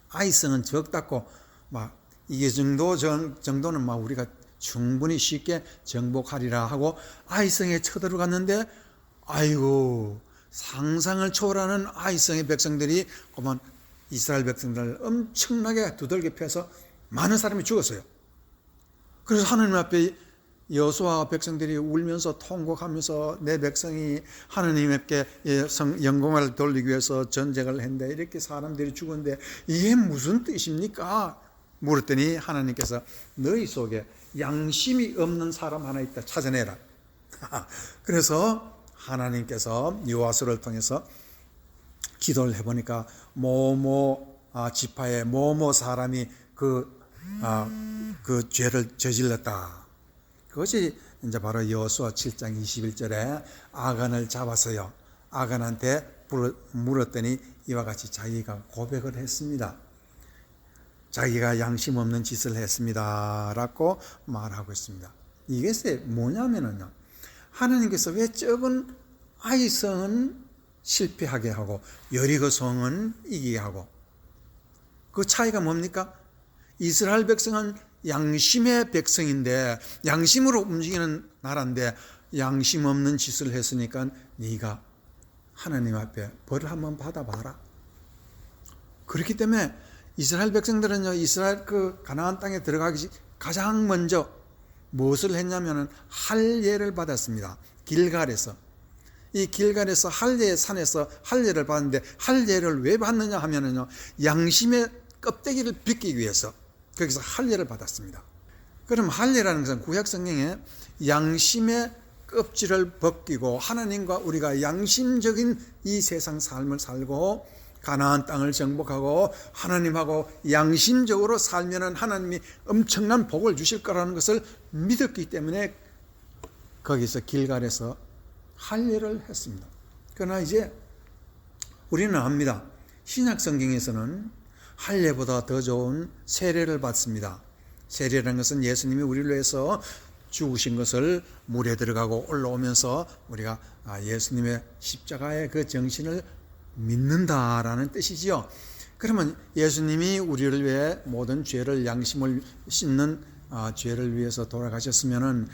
아이성은 적답고 막 이게 정도는 막 우리가 충분히 쉽게 정복하리라 하고 아이성에 쳐들어갔는데 아이고 상상을 초월하는 아이성의 백성들이 그만 이스라엘 백성들을 엄청나게 두들겨 패서 많은 사람이 죽었어요. 그래서 하나님 앞에 여호수아와 백성들이 울면서 통곡하면서 내 백성이 하나님께 영광을 돌리기 위해서 전쟁을 했는데 이렇게 사람들이 죽었는데 이게 무슨 뜻입니까? 물었더니 하나님께서 너희 속에 양심이 없는 사람 하나 있다 찾아내라. 그래서 하나님께서 여호수아를 통해서 기도를 해보니까 모모 지파의 모모 사람이 그 죄를 저질렀다. 그것이 이제 바로 여호수아 7장 21절에 아간을 잡았어요. 아간한테 물었더니 이와 같이 자기가 고백을 했습니다. 자기가 양심 없는 짓을 했습니다 라고 말하고 있습니다. 이게 뭐냐면요, 하나님께서 왜 적은 아이성은 실패하게 하고 여리고성은 이기게 하고, 그 차이가 뭡니까? 이스라엘 백성은 양심의 백성인데, 양심으로 움직이는 나라인데 양심 없는 짓을 했으니까 네가 하나님 앞에 벌을 한번 받아봐라. 그렇기 때문에 이스라엘 백성들은요, 이스라엘 그 가나안 땅에 들어가기 가장 먼저 무엇을 했냐면은 할례를 받았습니다. 길갈에서. 이 길갈에서 할례의 산에서 할례를 받는데, 할례를 왜 받느냐 하면은요, 양심의 껍데기를 벗기기 위해서 거기서 할례를 받았습니다. 그럼 할례라는 것은 구약 성경에 양심의 껍질을 벗기고 하나님과 우리가 양심적인 이 세상 삶을 살고 가나안 땅을 정복하고 하나님하고 양심적으로 살면은 하나님이 엄청난 복을 주실 거라는 것을 믿었기 때문에 거기서 길갈에서 할례를 했습니다. 그러나 이제 우리는 압니다. 신약 성경에서는 할례보다 더 좋은 세례를 받습니다. 세례라는 것은 예수님이 우리를 위해서 죽으신 것을 물에 들어가고 올라오면서 우리가 예수님의 십자가의 그 정신을 믿는다라는 뜻이지요. 그러면 예수님이 우리를 위해 모든 죄를, 양심을 씻는 죄를 위해서 돌아가셨으면은,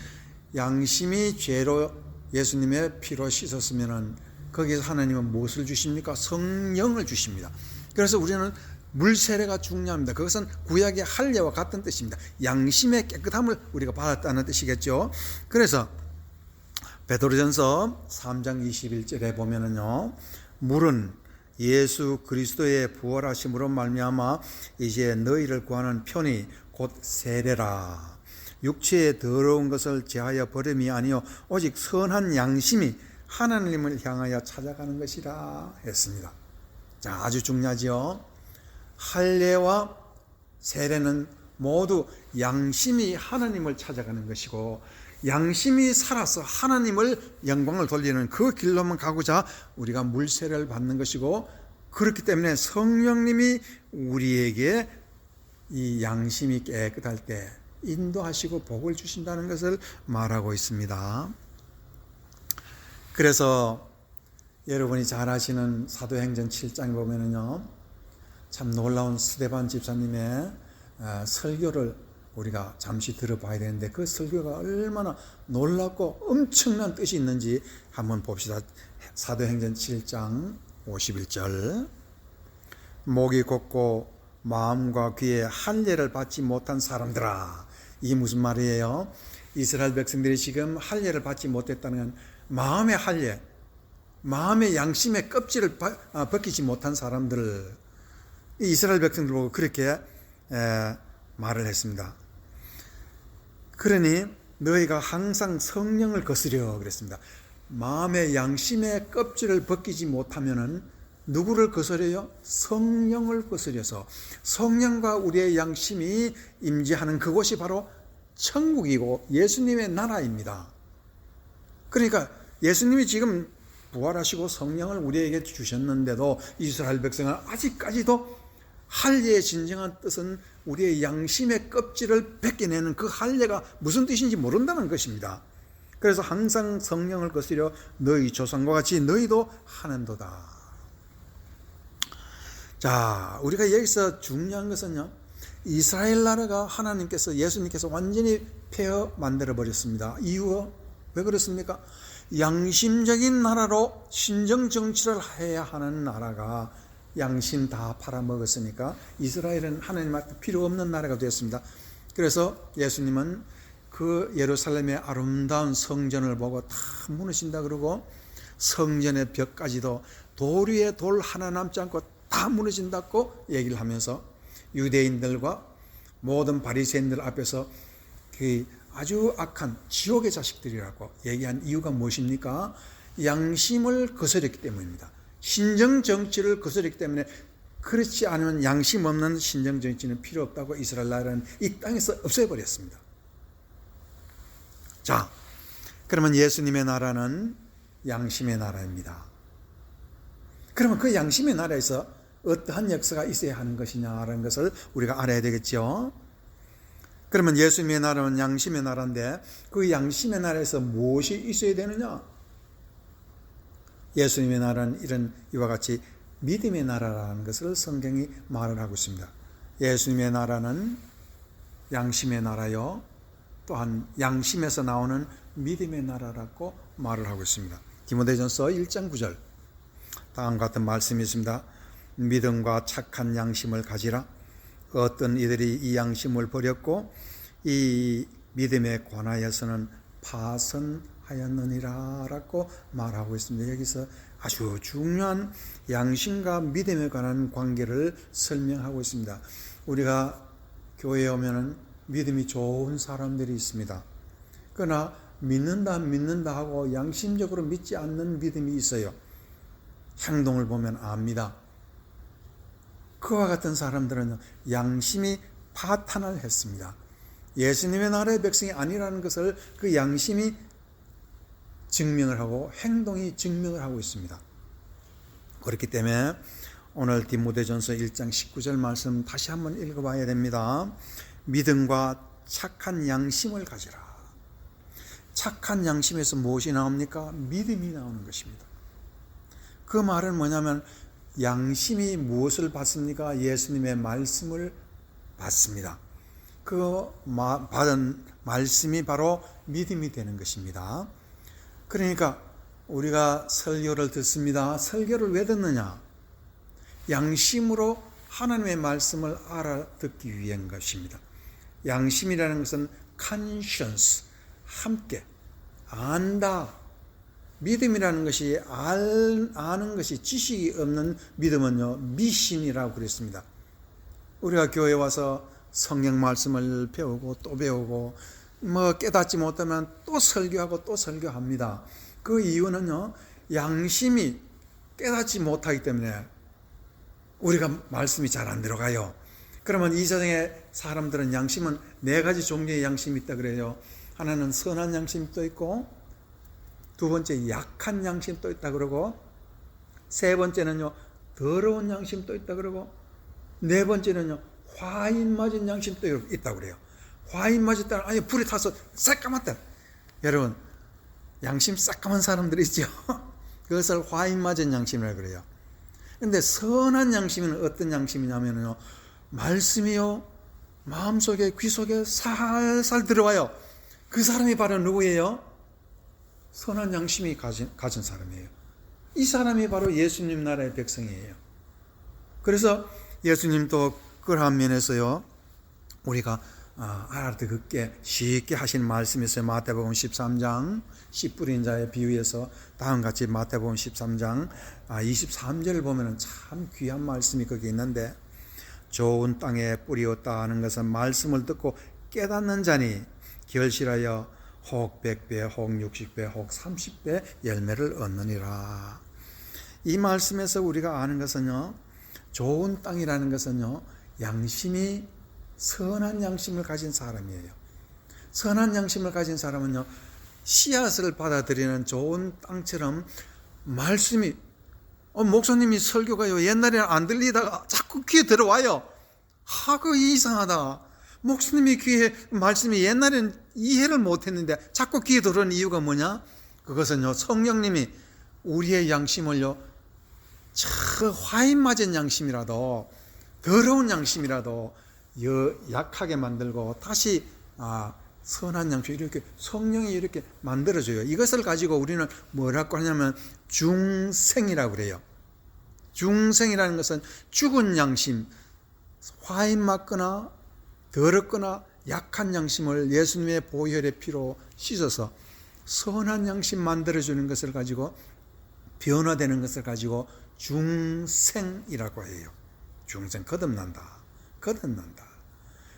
양심이 죄로 예수님의 피로 씻었으면은 거기서 하나님은 무엇을 주십니까? 성령을 주십니다. 그래서 우리는 물세례가 중요합니다. 그것은 구약의 할례와 같은 뜻입니다. 양심의 깨끗함을 우리가 받았다는 뜻이겠죠. 그래서 베드로전서 3장 21절에 보면은요, 물은 예수 그리스도의 부활하심으로 말미암아 이제 너희를 구하는 편이 곧 세례라. 육체의 더러운 것을 제하여 버림이 아니요 오직 선한 양심이 하나님을 향하여 찾아가는 것이라 했습니다. 자, 아주 중요하지요. 할례와 세례는 모두 양심이 하나님을 찾아가는 것이고, 양심이 살아서 하나님을 영광을 돌리는 그 길로만 가고자 우리가 물세례를 받는 것이고, 그렇기 때문에 성령님이 우리에게 이 양심이 깨끗할 때 인도하시고 복을 주신다는 것을 말하고 있습니다. 그래서 여러분이 잘 아시는 사도행전 7장에 보면은요, 참 놀라운 스데반 집사님의 설교를 우리가 잠시 들어봐야 되는데, 그 설교가 얼마나 놀랍고 엄청난 뜻이 있는지 한번 봅시다. 사도행전 7장 51절. 목이 곧고 마음과 귀에 할례를 받지 못한 사람들아. 이게 무슨 말이에요? 이스라엘 백성들이 지금 할례를 받지 못했다는 건 마음의 할례, 마음의 양심의 껍질을 벗기지 못한 사람들, 이스라엘 백성들 보고 그렇게 말을 했습니다. 그러니 너희가 항상 성령을 거스려 그랬습니다. 마음의 양심의 껍질을 벗기지 못하면은 누구를 거스려요? 성령을 거스려서, 성령과 우리의 양심이 임재하는 그곳이 바로 천국이고 예수님의 나라입니다. 그러니까 예수님이 지금 부활하시고 성령을 우리에게 주셨는데도 이스라엘 백성은 아직까지도 할례의 진정한 뜻은 우리의 양심의 껍질을 벗겨내는 그 할례가 무슨 뜻인지 모른다는 것입니다. 그래서 항상 성령을 거스려 너희 조상과 같이 너희도 하는도다. 자, 우리가 여기서 중요한 것은요, 이스라엘 나라가 하나님께서, 예수님께서 완전히 폐허 만들어 버렸습니다. 이유가 왜 그렇습니까? 양심적인 나라로 신정 정치를 해야 하는 나라가 양심 다 팔아먹었으니까 이스라엘은 하나님한테 필요 없는 나라가 되었습니다. 그래서 예수님은 그 예루살렘의 아름다운 성전을 보고 다 무너진다 그러고, 성전의 벽까지도 돌 위에 돌 하나 남지 않고 다 무너진다고 얘기를 하면서 유대인들과 모든 바리새인들 앞에서 그 아주 악한 지옥의 자식들이라고 얘기한 이유가 무엇입니까? 양심을 거스렸기 때문입니다. 신정정치를 거스렸기 때문에, 그렇지 않으면 양심 없는 신정정치는 필요 없다고 이스라엘 나라는 이 땅에서 없애버렸습니다. 자, 그러면 예수님의 나라는 양심의 나라입니다. 그러면 그 양심의 나라에서 어떠한 역사가 있어야 하는 것이냐라는 것을 우리가 알아야 되겠죠. 그러면 예수님의 나라는 양심의 나라인데, 그 양심의 나라에서 무엇이 있어야 되느냐? 예수님의 나라는 이와 같이 믿음의 나라라는 것을 성경이 말을 하고 있습니다. 예수님의 나라는 양심의 나라요, 또한 양심에서 나오는 믿음의 나라라고 말을 하고 있습니다. 디모데전서 1장 9절, 다음과 같은 말씀이 있습니다. 믿음과 착한 양심을 가지라. 어떤 이들이 이 양심을 버렸고 이 믿음에 관하여서는 파선하였느니라 라고 말하고 있습니다. 여기서 아주 중요한 양심과 믿음에 관한 관계를 설명하고 있습니다. 우리가 교회에 오면은 믿음이 좋은 사람들이 있습니다. 그러나 믿는다 하고 양심적으로 믿지 않는 믿음이 있어요. 행동을 보면 압니다. 그와 같은 사람들은 양심이 파탄을 했습니다. 예수님의 나라의 백성이 아니라는 것을 그 양심이 증명을 하고 행동이 증명을 하고 있습니다. 그렇기 때문에 오늘 디모데전서 1장 19절 말씀 다시 한번 읽어봐야 됩니다. 믿음과 착한 양심을 가지라. 착한 양심에서 무엇이 나옵니까? 믿음이 나오는 것입니다. 그 말은 뭐냐면, 양심이 무엇을 받습니까? 예수님의 말씀을 받습니다. 그 받은 말씀이 바로 믿음이 되는 것입니다. 그러니까 우리가 설교를 듣습니다. 설교를 왜 듣느냐? 양심으로 하나님의 말씀을 알아듣기 위한 것입니다. 양심이라는 것은 conscience, 함께 안다. 믿음이라는 것이 아는 것이 지식이 없는 믿음은요, 미신이라고 그랬습니다. 우리가 교회에 와서 성경 말씀을 배우고 또 배우고 깨닫지 못하면 또 설교하고 또 설교합니다. 그 이유는요, 양심이 깨닫지 못하기 때문에 우리가 말씀이 잘 안 들어가요. 그러면 이 세상의 사람들은 양심은 4가지 종류의 양심이 있다 그래요. 하나는 선한 양심도 있고, 두 번째 약한 양심도 있다 그러고, 세 번째는요 더러운 양심도 있다 그러고, 네 번째는요 화인 맞은 양심도 있다 그래요. 화인 맞았다, 아니 불에 타서 새까맣다. 여러분, 양심 새까만 사람들이 있죠. 그것을 화인 맞은 양심이라고 그래요. 근데 선한 양심은 어떤 양심이냐면요, 말씀이요 마음속에 귀속에 살살 들어와요. 그 사람이 바로 누구예요? 선한 양심이 가진 사람이에요. 이 사람이 바로 예수님 나라의 백성이에요. 그래서 예수님도 그러한 면에서요, 우리가 알아듣게 쉽게 하신 말씀이 있어요. 마태복음 13장 씨 뿌린 자의 비유에서 다음같이 마태복음 13장 23절을 보면 참 귀한 말씀이 거기 있는데, 좋은 땅에 뿌리었다 하는 것은 말씀을 듣고 깨닫는 자니 결실하여 혹 100배, 혹 60배, 혹 30배 열매를 얻느니라. 이 말씀에서 우리가 아는 것은요, 좋은 땅이라는 것은요, 양심이 선한 양심을 가진 사람이에요. 선한 양심을 가진 사람은요, 씨앗을 받아들이는 좋은 땅처럼 말씀이, 목사님이 설교가요 옛날에는 안 들리다가 자꾸 귀에 들어와요. 그거 이상하다. 목사님이 귀에 말씀이 옛날에는 이해를 못했는데 자꾸 귀에 들어오는 이유가 뭐냐? 그것은요, 성령님이 우리의 양심을요 저 화인 맞은 양심이라도, 더러운 양심이라도 약하게 만들고 다시 선한 양심, 이렇게 성령이 이렇게 만들어줘요. 이것을 가지고 우리는 뭐라고 하냐면 중생이라고 그래요. 중생이라는 것은 죽은 양심, 화인 맞거나 더럽거나 약한 양심을 예수님의 보혈의 피로 씻어서 선한 양심 만들어주는 것을 가지고, 변화되는 것을 가지고 중생이라고 해요. 중생, 거듭난다.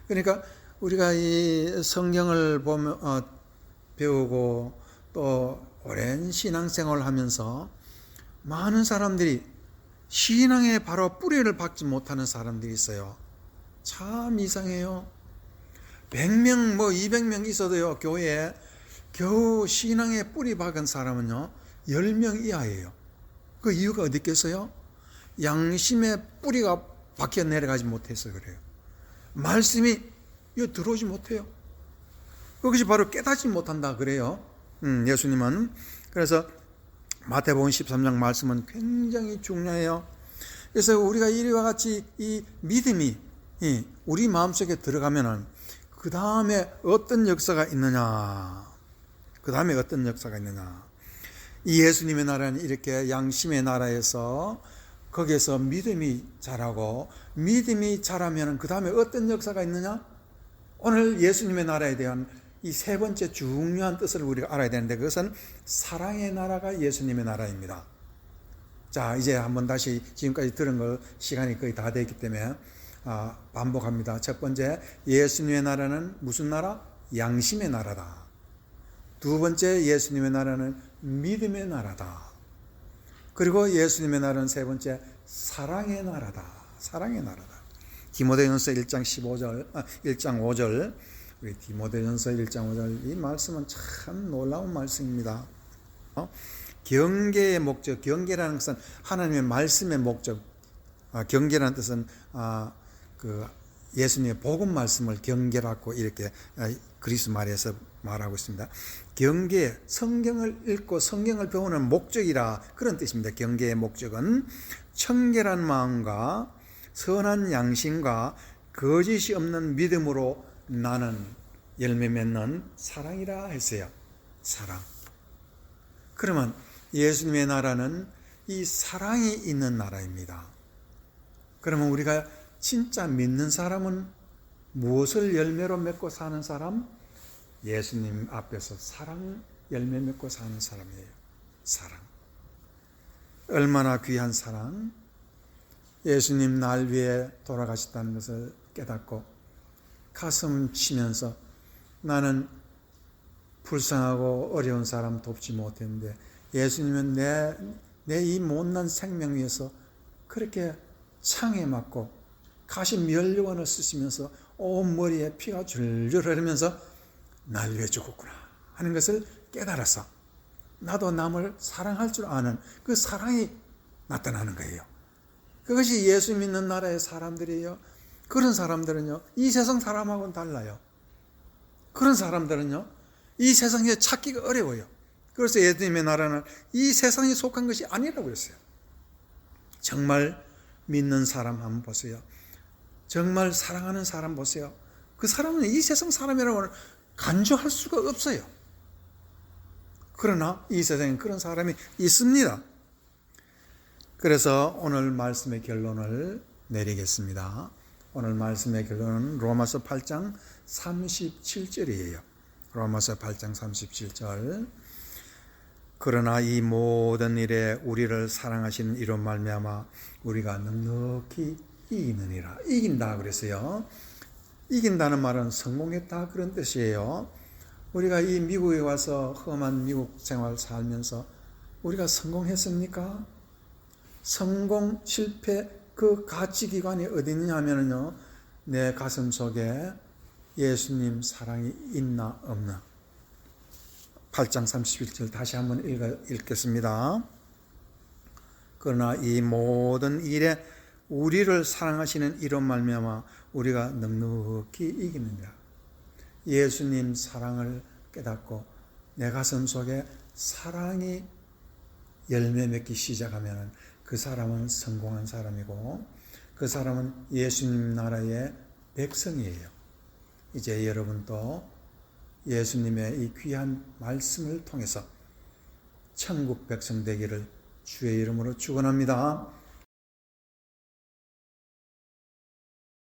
그러니까 우리가 이 성경을 배우고 또 오랜 신앙생활을 하면서 많은 사람들이 신앙의 바로 뿌리를 박지 못하는 사람들이 있어요. 참 이상해요. 100명 200명 있어도요, 교회에 겨우 신앙의 뿌리 박은 사람은요 10명 이하예요. 그 이유가 어디 있겠어요? 양심의 뿌리가 박혀 내려가지 못해서 그래요. 말씀이 들어오지 못해요. 그것이 바로 깨닫지 못한다 그래요. 예수님은. 그래서 마태복음 13장 말씀은 굉장히 중요해요. 그래서 우리가 이와 같이 이 믿음이 우리 마음속에 들어가면은 그 다음에 어떤 역사가 있느냐? 이 예수님의 나라는 이렇게 양심의 나라에서 거기에서 믿음이 자라고, 믿음이 자라면 그 다음에 어떤 역사가 있느냐? 오늘 예수님의 나라에 대한 이 세 번째 중요한 뜻을 우리가 알아야 되는데, 그것은 사랑의 나라가 예수님의 나라입니다. 자, 이제 한번 다시 지금까지 들은 거 시간이 거의 다 됐기 때문에 반복합니다. 첫 번째, 예수님의 나라는 무슨 나라? 양심의 나라다. 두 번째, 예수님의 나라는 믿음의 나라다. 그리고 예수님의 나라는 세 번째, 사랑의 나라다. 디모데전서 1장 5절, 우리 디모데전서 1장 5절, 이 말씀은 참 놀라운 말씀입니다. 경계의 목적, 경계라는 것은 하나님의 말씀의 목적, 경계라는 뜻은 예수님의 복음 말씀을 경계라고 이렇게 그리스 말에서 말하고 있습니다. 경계, 성경을 읽고 성경을 배우는 목적이라, 그런 뜻입니다. 경계의 목적은 청결한 마음과 선한 양심과 거짓이 없는 믿음으로 나는 열매 맺는 사랑이라 했어요. 사랑. 그러면 예수님의 나라는 이 사랑이 있는 나라입니다. 그러면 우리가 진짜 믿는 사람은 무엇을 열매로 맺고 사는 사람? 예수님 앞에서 사랑 열매 맺고 사는 사람이에요. 사랑. 얼마나 귀한 사랑. 예수님 날 위해 돌아가셨다는 것을 깨닫고 가슴 치면서, 나는 불쌍하고 어려운 사람 돕지 못했는데 예수님은 내 이 못난 생명 위해서 그렇게 창에 맞고 가시 면류관을 쓰시면서 온 머리에 피가 줄줄 흐르면서 날 위해 죽었구나 하는 것을 깨달아서 나도 남을 사랑할 줄 아는 그 사랑이 나타나는 거예요. 그것이 예수 믿는 나라의 사람들이에요. 그런 사람들은요, 이 세상 사람하고는 달라요. 그런 사람들은요, 이 세상에 찾기가 어려워요. 그래서 예수님의 나라는 이 세상에 속한 것이 아니라고 했어요. 정말 믿는 사람 한번 보세요. 정말 사랑하는 사람 보세요. 그 사람은 이 세상 사람이라고 간주할 수가 없어요. 그러나 이 세상에 그런 사람이 있습니다. 그래서 오늘 말씀의 결론을 내리겠습니다. 오늘 말씀의 결론은 로마서 8장 37절이에요. 로마서 8장 37절. 그러나 이 모든 일에 우리를 사랑하시는 이로 말미암아 우리가 넉넉히 이기느니라. 이긴다 그랬어요. 이긴다는 말은 성공했다 그런 뜻이에요. 우리가 이 미국에 와서 험한 미국 생활 살면서 우리가 성공했습니까? 성공, 실패, 그 가치기관이 어디 있느냐 하면요, 내 가슴 속에 예수님 사랑이 있나 없나. 8장 31절 다시 한번 읽겠습니다. 그러나 이 모든 일에 우리를 사랑하시는 이로 말미암아 우리가 넉넉히 이기느니라. 예수님 사랑을 깨닫고 내 가슴 속에 사랑이 열매 맺기 시작하면 그 사람은 성공한 사람이고 그 사람은 예수님 나라의 백성이에요. 이제 여러분도 예수님의 이 귀한 말씀을 통해서 천국 백성 되기를 주의 이름으로 축원합니다.